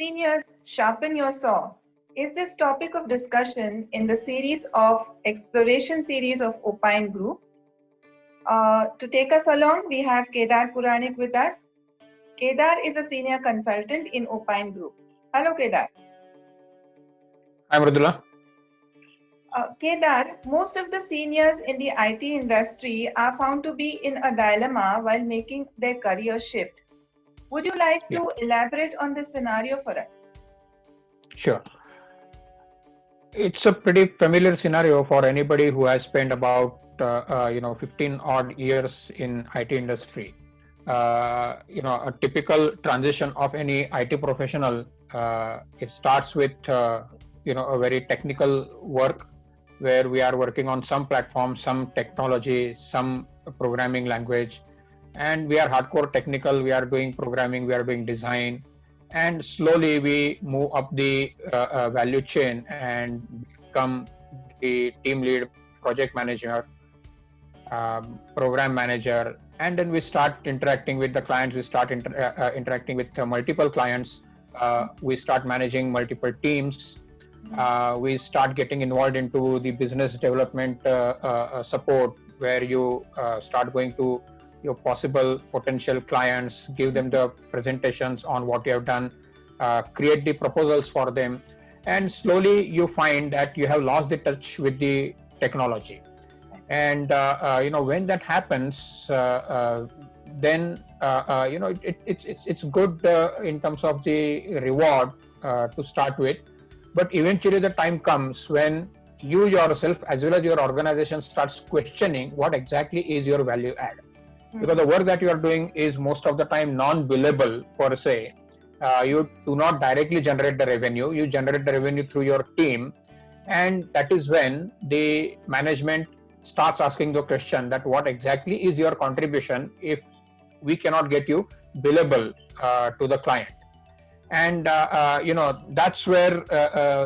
Seniors, sharpen your saw is this topic of discussion in the series of exploration series of Opine Group. To take us along, we have Kedar Puranik with us. Kedar is a senior consultant in Opine Group. Hello, Kedar. Hi, Mridula. Kedar, most of the seniors in the IT industry are found to be in a dilemma while making their career shift. Would you like to elaborate on this scenario for us? Sure. It's a pretty familiar scenario for anybody who has spent about 15 odd years in IT industry. A typical transition of any IT professional, it starts with a very technical work where we are working on some platform, some technology, some programming language, and we are hardcore technical. We are doing programming, we are doing design, and slowly we move up the value chain and become the team lead, project manager, program manager, and then we start interacting with the clients. We start interacting with multiple clients. We start managing multiple teams. We start getting involved into the business development support, where you start going to your possible potential clients, give them the presentations on what you have done, create the proposals for them, and slowly you find that you have lost the touch with the technology. And when that happens, then it's good in terms of the reward to start with, but eventually the time comes when you yourself as well as your organization starts questioning what exactly is your value add. Because the work that you are doing is most of the time non-billable per se. You do not directly generate the revenue. You generate the revenue through your team, and that is when the management starts asking the question that what exactly is your contribution if we cannot get you billable to the client. And that's where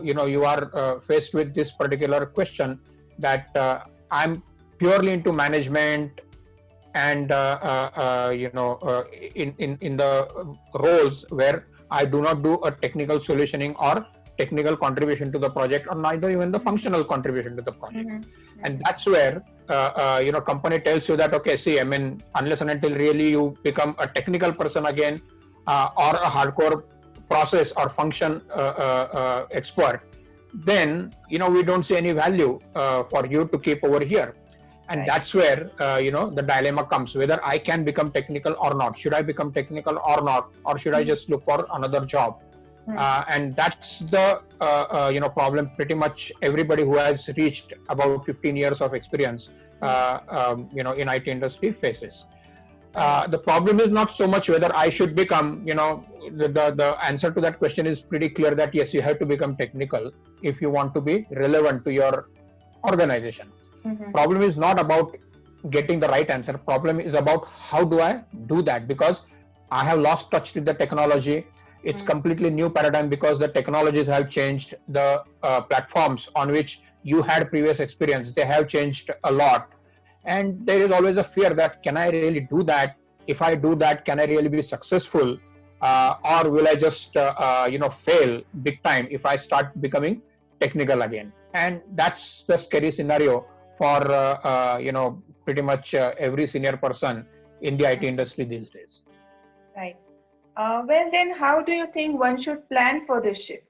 you are faced with this particular question that I'm purely into management, and in the roles where I do not do a technical solutioning or technical contribution to the project, or neither even the functional contribution to the project. And that's where company tells you that, okay, see, I mean, unless and until really you become a technical person again, or a hardcore process or function expert, then we don't see any value for you to keep over here. And that's where the dilemma comes, whether I can become technical or not. Should I become technical or not, or should I just look for another job? And that's the problem pretty much everybody who has reached about 15 years of experience in IT industry faces. The problem is not so much whether I should become, the answer to that question is pretty clear, that yes, you have to become technical if you want to be relevant to your organization. Problem is not about getting the right answer. Problem is about how do I do that, because I have lost touch with the technology. It's completely new paradigm because the technologies have changed. The platforms on which you had previous experience, they have changed a lot. And there is always a fear that, can I really do that? If I do that, can I really be successful? Or will I just fail big time if I start becoming technical again? And that's the scary scenario for pretty much every senior person in the IT industry these days. Right. Well then, how do you think one should plan for this shift?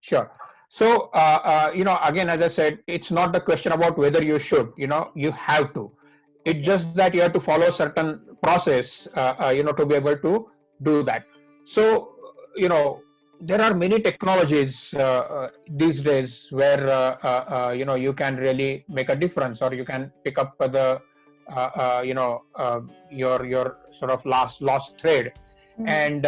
Sure. So again, as I said, it's not the question about whether you should. You have to. It's just that you have to follow a certain process to be able to do that. So there are many technologies these days where you can really make a difference, or you can pick up the your sort of lost thread, and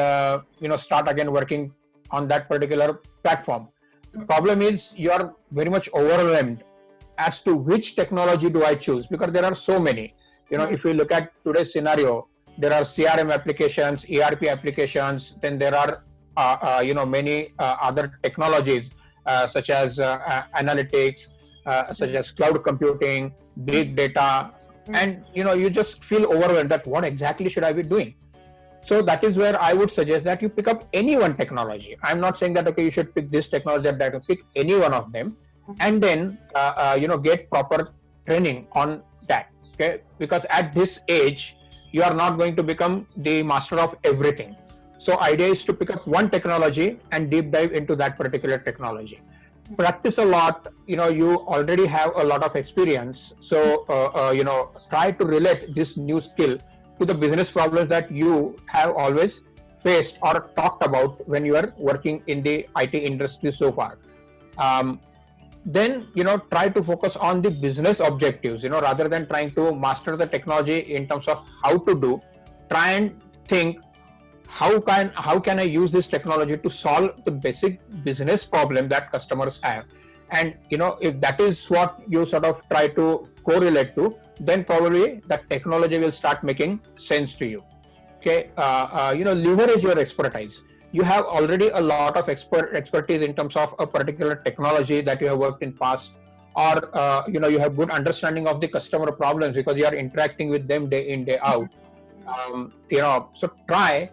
start again working on that particular platform. The problem is you are very much overwhelmed as to which technology do I choose, because there are so many. If you look at today's scenario, there are CRM applications, ERP applications, then there are many other technologies such as analytics, such as cloud computing, big data, and you just feel overwhelmed that what exactly should I be doing? So that is where I would suggest that you pick up any one technology. I'm not saying that, okay, you should pick this technology or that, pick any one of them, and then, get proper training on that. Okay. Because at this age, you are not going to become the master of everything. So idea is to pick up one technology and deep dive into that particular technology. Practice a lot. You already have a lot of experience. So, try to relate this new skill to the business problems that you have always faced or talked about when you are working in the IT industry so far. Then, try to focus on the business objectives, rather than trying to master the technology in terms of how to do. Try and think, how can I use this technology to solve the basic business problem that customers have? And if that is what you sort of try to correlate to, then probably that technology will start making sense to you. Okay. Leverage your expertise. You have already a lot of expertise in terms of a particular technology that you have worked in past, or you have good understanding of the customer problems because you are interacting with them day in, day out. So try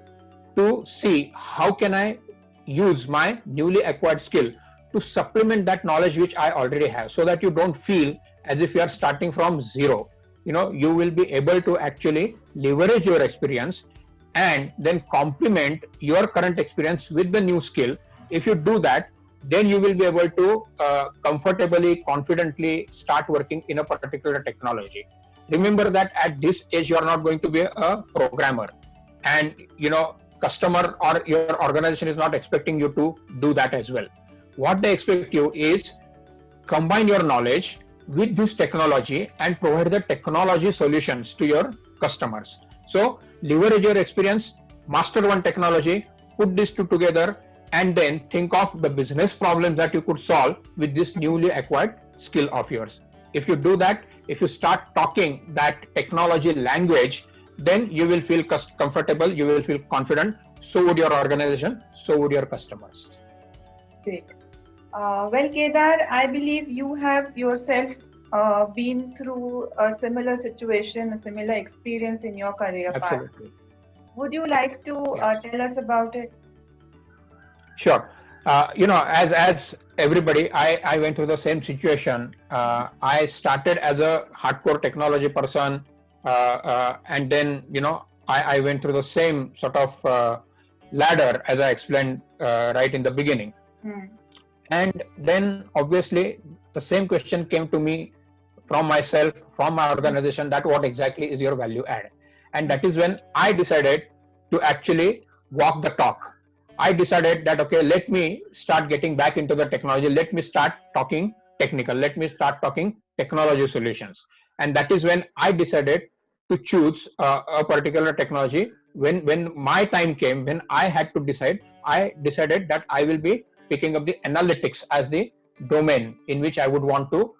to see how can I use my newly acquired skill to supplement that knowledge which I already have, so that you don't feel as if you are starting from zero. You will be able to actually leverage your experience and then complement your current experience with the new skill. If you do that, then you will be able to comfortably, confidently start working in a particular technology. Remember that at this age, you are not going to be a programmer, and customer or your organization is not expecting you to do that as well. What they expect you is combine your knowledge with this technology and provide the technology solutions to your customers. So leverage your experience, master one technology, put these two together, and then think of the business problems that you could solve with this newly acquired skill of yours. If you do that, if you start talking that technology language, then you will feel comfortable, you will feel confident. So would your organization, so would your customers. Great. Well, Kedar, I believe you have yourself been through a similar situation, a similar experience in your career path. Absolutely. Would you like to tell us about it? Sure. As everybody, I went through the same situation. I started as a hardcore technology person, and then I went through the same sort of ladder as I explained right in the beginning. And then obviously the same question came to me from myself, from my organization, that what exactly is your value add? And that is when I decided to actually walk the talk. I decided that, okay, let me start getting back into the technology. Let me start talking technical. Let me start talking technology solutions. And that is when I decided to choose a particular technology. When my time came, when I had to decide, I decided that I will be picking up the analytics as the domain in which I would want to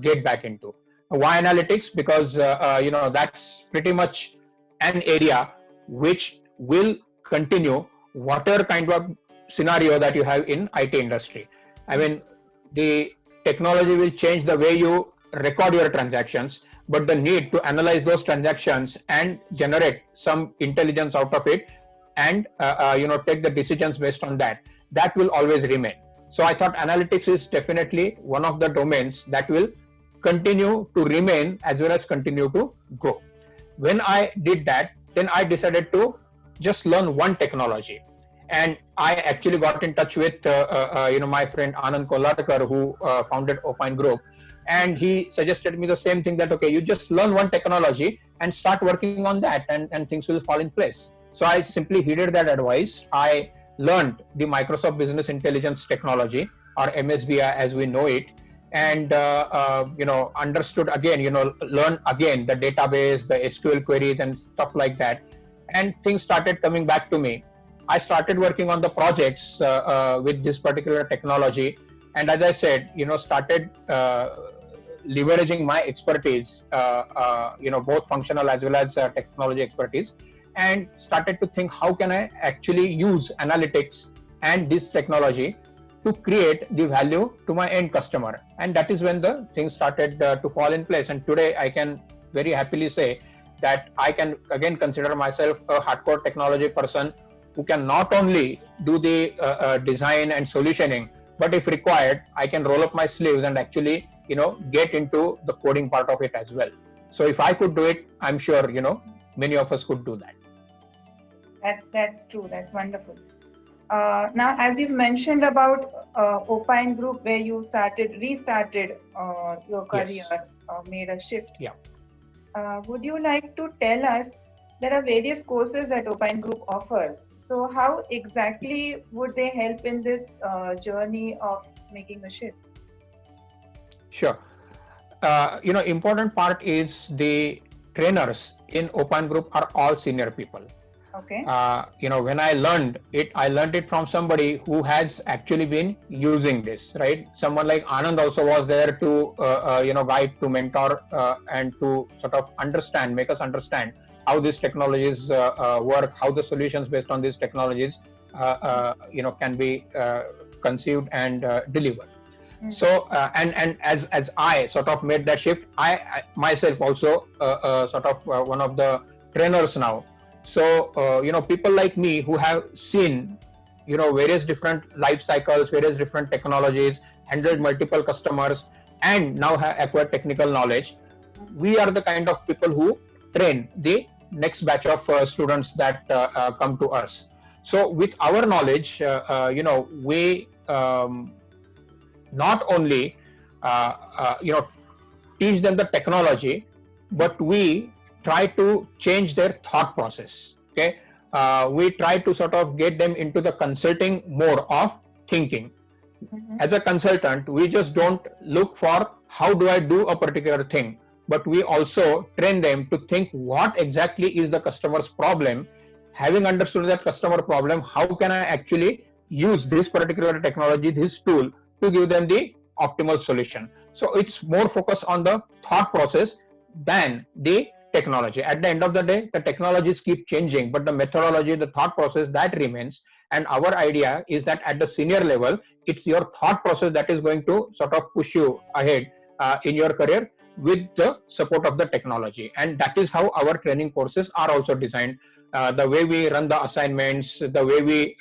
get back into. Why analytics? Because that's pretty much an area which will continue whatever kind of scenario that you have in IT industry. I mean, the technology will change the way you record your transactions, but the need to analyze those transactions and generate some intelligence out of it, and take the decisions based on that will always remain. So I thought analytics is definitely one of the domains that will continue to remain as well as continue to grow. When I did that, then I decided to just learn one technology. And I actually got in touch with my friend Anand Kolarkar, who founded Opine Group. And he suggested me the same thing, that, okay, you just learn one technology and start working on that, and things will fall in place. So I simply heeded that advice. I learned the Microsoft Business Intelligence technology, or MSBI as we know it, and understood again, learn again the database, the SQL queries and stuff like that. And things started coming back to me. I started working on the projects with this particular technology, and as I said, started leveraging my expertise, both functional as well as technology expertise, and started to think, how can I actually use analytics and this technology to create the value to my end customer. And that is when the things started to fall in place. And today I can very happily say that I can again consider myself a hardcore technology person who can not only do the design and solutioning, but if required, I can roll up my sleeves and actually, get into the coding part of it as well. So if I could do it, I'm sure, many of us could do that. That's true. That's wonderful. Now, as you've mentioned about Opine Group, where you restarted your career, Yes. made a shift. Yeah. Would you like to tell us, there are various courses that Opine Group offers. So how exactly would they help in this journey of making a shift? Sure. Important part is the trainers in Opine Group are all senior people. Okay. When I learned it from somebody who has actually been using this, right? Someone like Anand also was there to, guide, to mentor, and to sort of make us understand how these technologies work, how the solutions based on these technologies, can be conceived and delivered. Mm-hmm. So, and as I sort of made that shift, I myself also sort of one of the trainers now. So, people like me who have seen, various different life cycles, various different technologies, handled multiple customers, and now have acquired technical knowledge, we are the kind of people who train the next batch of students that come to us. So, with our knowledge, we not only, teach them the technology, but we try to change their thought process. Okay, we try to sort of get them into the consulting mode of thinking. Mm-hmm. As a consultant, we just don't look for how do I do a particular thing, but we also train them to think what exactly is the customer's problem. Having understood that customer problem, how can I actually use this particular technology, this tool, to give them the optimal solution. So it's more focused on the thought process than the technology. At the end of the day, the technologies keep changing, but the methodology, the thought process, that remains. And our idea is that at the senior level, it's your thought process that is going to sort of push you ahead in your career with the support of the technology. And that is how our training courses are also designed. The way we run the assignments, the way we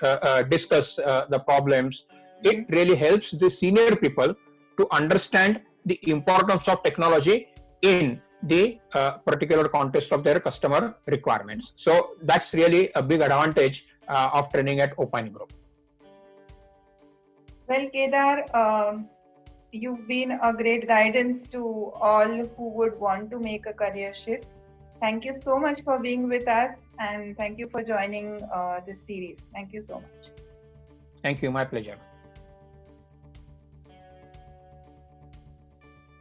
discuss the problems, it really helps the senior people to understand the importance of technology in the particular context of their customer requirements. So that's really a big advantage of training at Opine Group. Well, Kedar, you've been a great guidance to all who would want to make a career shift. Thank you so much for being with us, and thank you for joining this series. Thank you so much. Thank you. My pleasure.